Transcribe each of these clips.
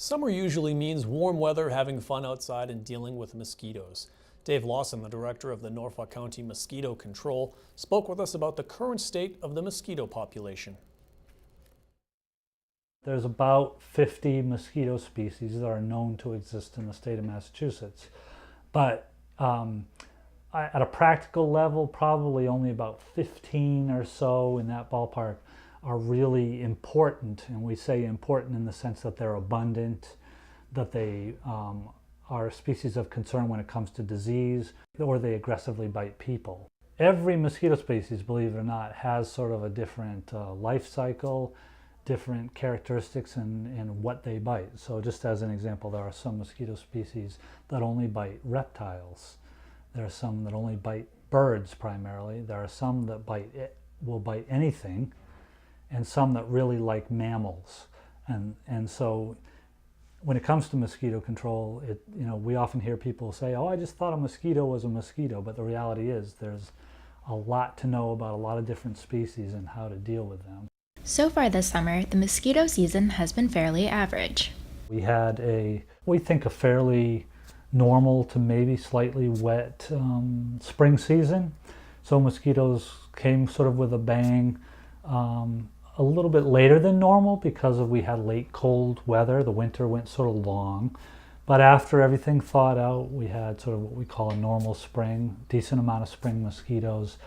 Summer usually means warm weather, having fun outside, and dealing with mosquitoes. Dave Lawson, the director of the Norfolk County Mosquito Control, spoke with us about the current state of the mosquito population. There's about 50 mosquito species that are known to exist in the state of Massachusetts. But at a practical level, probably only about 15 or so in that ballpark are really important. And we say important in the sense that they're abundant, that they are a species of concern when it comes to disease, or they aggressively bite people. Every mosquito species, believe it or not, has sort of a different life cycle, different characteristics in what they bite. So just as an example, there are some mosquito species that only bite reptiles. There are some that only bite birds primarily. There are some that will bite anything, and some that really like mammals. And so when it comes to mosquito control, we often hear people say, "Oh, I just thought a mosquito was a mosquito," but the reality is there's a lot to know about a lot of different species and how to deal with them. So far this summer, the mosquito season has been fairly average. We had we think a fairly normal to maybe slightly wet spring season. So mosquitoes came sort of with a bang a little bit later than normal because we had late cold weather. The winter went sort of long. But after everything thawed out, we had sort of what we call a normal spring, decent amount of spring mosquitoes.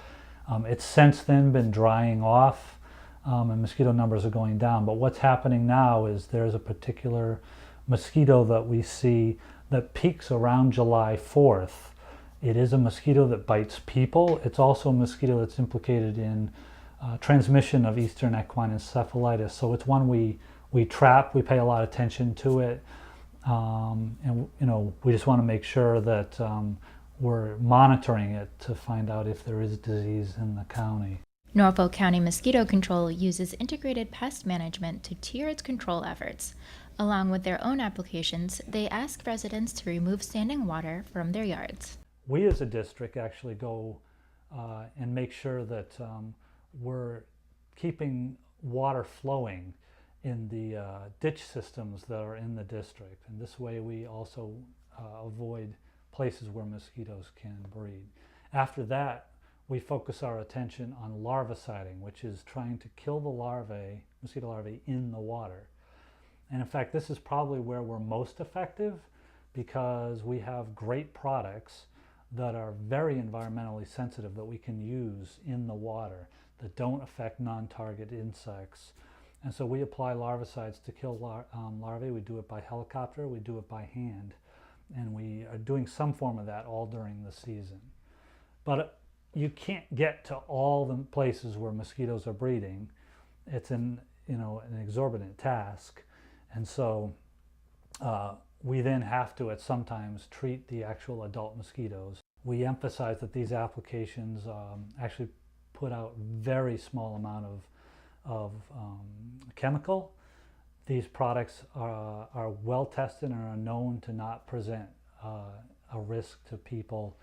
It's since then been drying off. And mosquito numbers are going down. But what's happening now is there's a particular mosquito that we see that peaks around July 4th. It is a mosquito that bites people. It's also a mosquito that's implicated in transmission of Eastern equine encephalitis. So it's one we trap, we pay a lot of attention to it. And we just want to make sure that we're monitoring it to find out if there is disease in the county. Norfolk County Mosquito Control uses integrated pest management to tier its control efforts. Along with their own applications, they ask residents to remove standing water from their yards. We as a district actually go and make sure that we're keeping water flowing in the ditch systems that are in the district. And this way we also avoid places where mosquitoes can breed. After that, we focus our attention on larviciding, which is trying to kill the mosquito larvae in the water. And in fact, this is probably where we're most effective because we have great products that are very environmentally sensitive that we can use in the water that don't affect non-target insects. And so we apply larvicides to kill larvae. We do it by helicopter, we do it by hand, and we are doing some form of that all during the season. But you can't get to all the places where mosquitoes are breeding. It's an exorbitant task. And so we then have to at sometimes treat the actual adult mosquitoes. We emphasize that these applications actually put out very small amount of chemical. These products are well tested and are known to not present a risk to people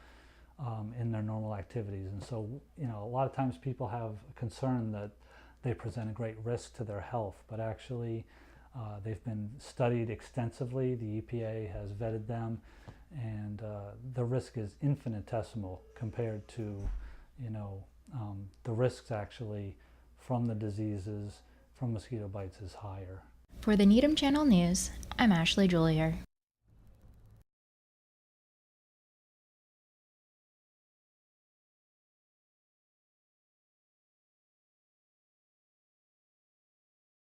in their normal activities. And so, a lot of times people have a concern that they present a great risk to their health, but actually they've been studied extensively. The EPA has vetted them, and the risk is infinitesimal compared to, the risks actually from the diseases from mosquito bites is higher. For the Needham Channel News, I'm Ashley Julier.